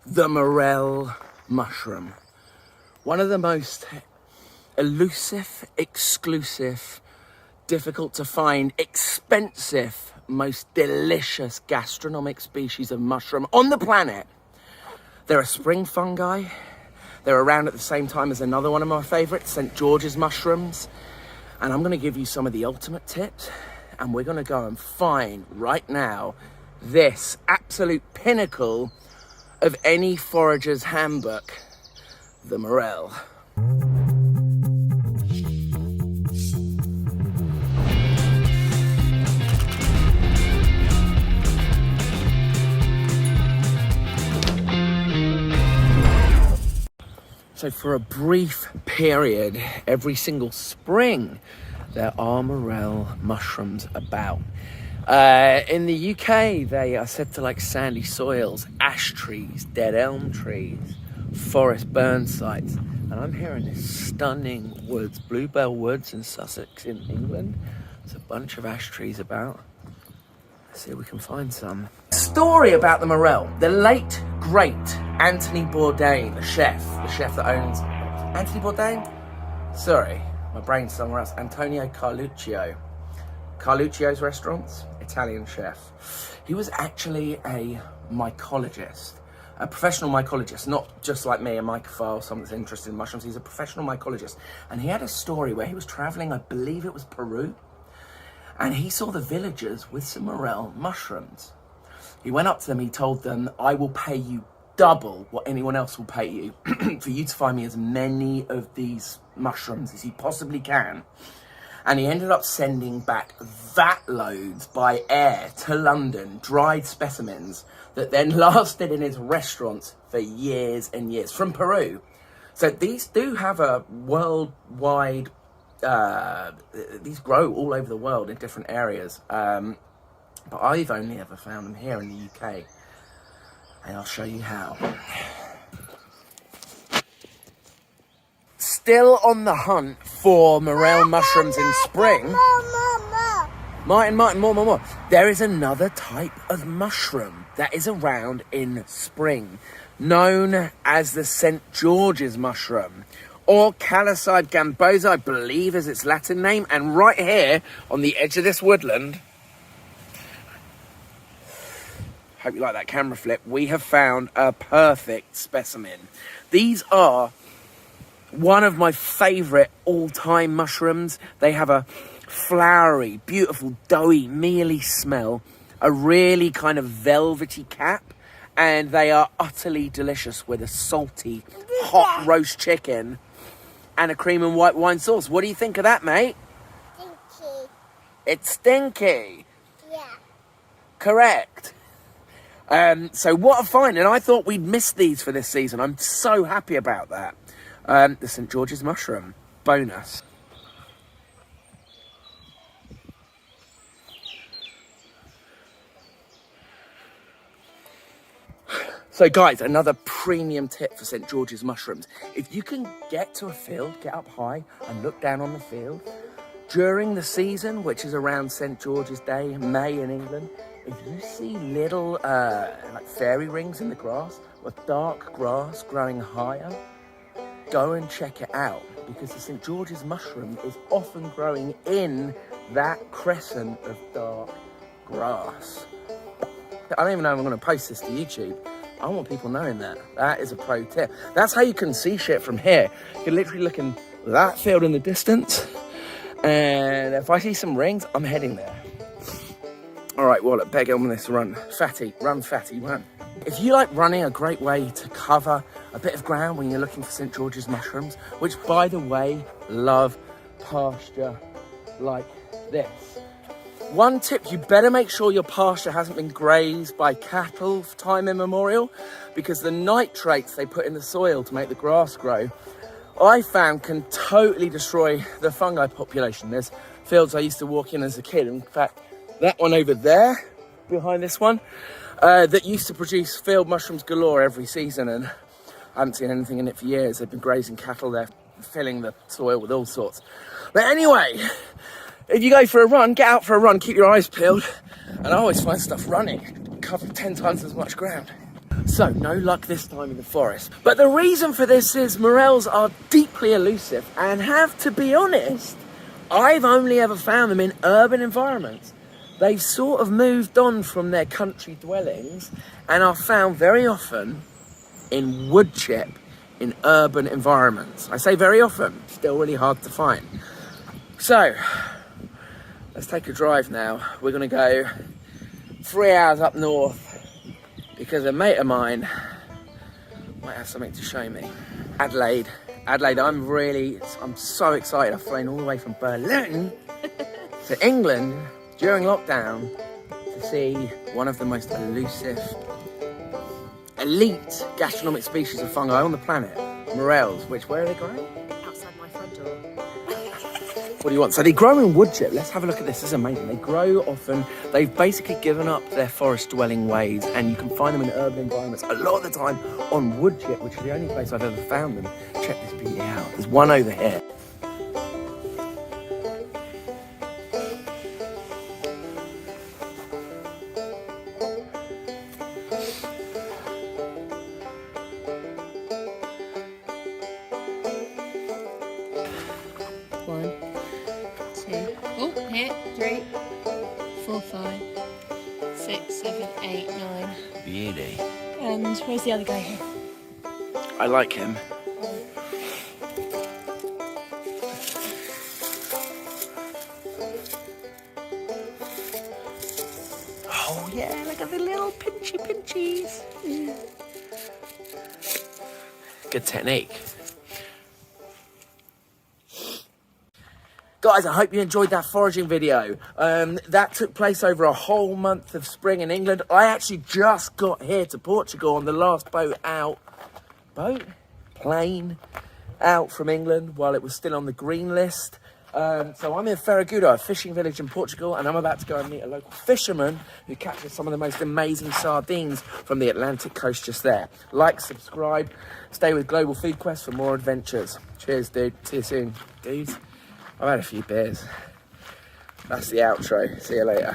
the morel mushroom. One of the most elusive, exclusive, difficult to find, expensive, most delicious gastronomic species of mushroom on the planet. They're a spring fungi. They're around at the same time as another one of my favorites, St. George's mushrooms. And I'm gonna give you some of the ultimate tips, and we're gonna go and find right now this absolute pinnacle of any forager's handbook, the morel. So for a brief period, every single spring, there are morel mushrooms about. In the UK, they are said to like sandy soils, ash trees, dead elm trees, forest burn sites. And I'm here in this stunning woods, Bluebell Woods in Sussex in England. There's a bunch of ash trees about. Let's see if we can find some. Story about the morel. The late, great Anthony Bourdain, the chef that owns... Anthony Bourdain? Sorry, my brain's somewhere else. Antonio Carluccio's restaurants, Italian chef. He was actually a mycologist, a professional mycologist, not just like me, a mycophile, someone that's interested in mushrooms. He's a professional mycologist. And he had a story where he was traveling, I believe it was Peru, and he saw the villagers with some morel mushrooms. He went up to them, he told them, I will pay you double what anyone else will pay you for you to find me as many of these mushrooms as you possibly can. And he ended up sending back vat loads by air to London, dried specimens that then lasted in his restaurants for years and years from Peru. So these do have a worldwide, these grow all over the world in different areas. But I've only ever found them here in the UK. And I'll show you how. Still on the hunt for morel mushrooms in spring. Martin, more. There is another type of mushroom that is around in spring, known as the St. George's mushroom, or Calocybe Gambosa, I believe is its Latin name. And right here on the edge of this woodland, hope you like that camera flip, we have found a perfect specimen. These are one of my favourite all-time mushrooms. They have a flowery, beautiful, doughy, mealy smell, a really kind of velvety cap, and they are utterly delicious with a salty, hot roast chicken and a cream and white wine sauce. What do you think of that, mate? Stinky. It's stinky. Yeah. Correct. So what a find, and I thought we'd missed these for this season. I'm so happy about that. The St. George's mushroom, bonus. So guys, another premium tip for St. George's mushrooms. If you can get to a field, get up high and look down on the field, during the season, which is around St. George's Day, May in England, if you see little like fairy rings in the grass or dark grass growing higher, go and check it out, because the St. George's mushroom is often growing in that crescent of dark grass. I don't even know if I'm going to post this to YouTube. I want people knowing that. That is a pro tip. That's how you can see shit from here. You can literally look in that field in the distance, and if I see some rings, I'm heading there. All right, well, better get on this run. Fatty, run. If you like running, a great way to cover a bit of ground when you're looking for St. George's mushrooms, which, by the way, love pasture like this. One tip, you better make sure your pasture hasn't been grazed by cattle for time immemorial, because the nitrates they put in the soil to make the grass grow, I found can totally destroy the fungi population. There's fields I used to walk in as a kid. In fact, that one over there, behind this one, that used to produce field mushrooms galore every season, and I haven't seen anything in it for years. They've been grazing cattle there, filling the soil with all sorts. But anyway, if you go for a run, get out for a run, keep your eyes peeled, and I always find stuff running, cover 10 times as much ground. So, no luck this time in the forest. But the reason for this is morels are deeply elusive and have to be honest, I've only ever found them in urban environments. They've sort of moved on from their country dwellings and are found very often in wood chip in urban environments. I say very often, still really hard to find. So, let's take a drive now. We're gonna go 3 hours up north because a mate of mine might have something to show me. Adelaide, I'm so excited. I've flown all the way from Berlin to England during lockdown to see one of the most elusive, elite gastronomic species of fungi on the planet, morels, where are they growing? Outside my front door. What do you want? So they grow in wood chip. Let's have a look at this. This is amazing. They grow often. They've basically given up their forest dwelling ways and you can find them in urban environments a lot of the time on wood chip, which is the only place I've ever found them. Check this beauty out. There's one over here. One, two, oh, here, 3, 4, 5, 6, 7, 8, 9. Beauty. And where's the other guy here? I like him. Oh yeah, look at the little pinchies. Good technique. Guys, I hope you enjoyed that foraging video. That took place over a whole month of spring in England. I actually just got here to Portugal on the last plane out from England while it was still on the green list. So I'm in Faragudo, a fishing village in Portugal, and I'm about to go and meet a local fisherman who catches some of the most amazing sardines from the Atlantic coast just there. Like, subscribe, stay with Global Food Quest for more adventures. Cheers, dude. See you soon. Dudes, I've had a few beers. That's the outro. See you later.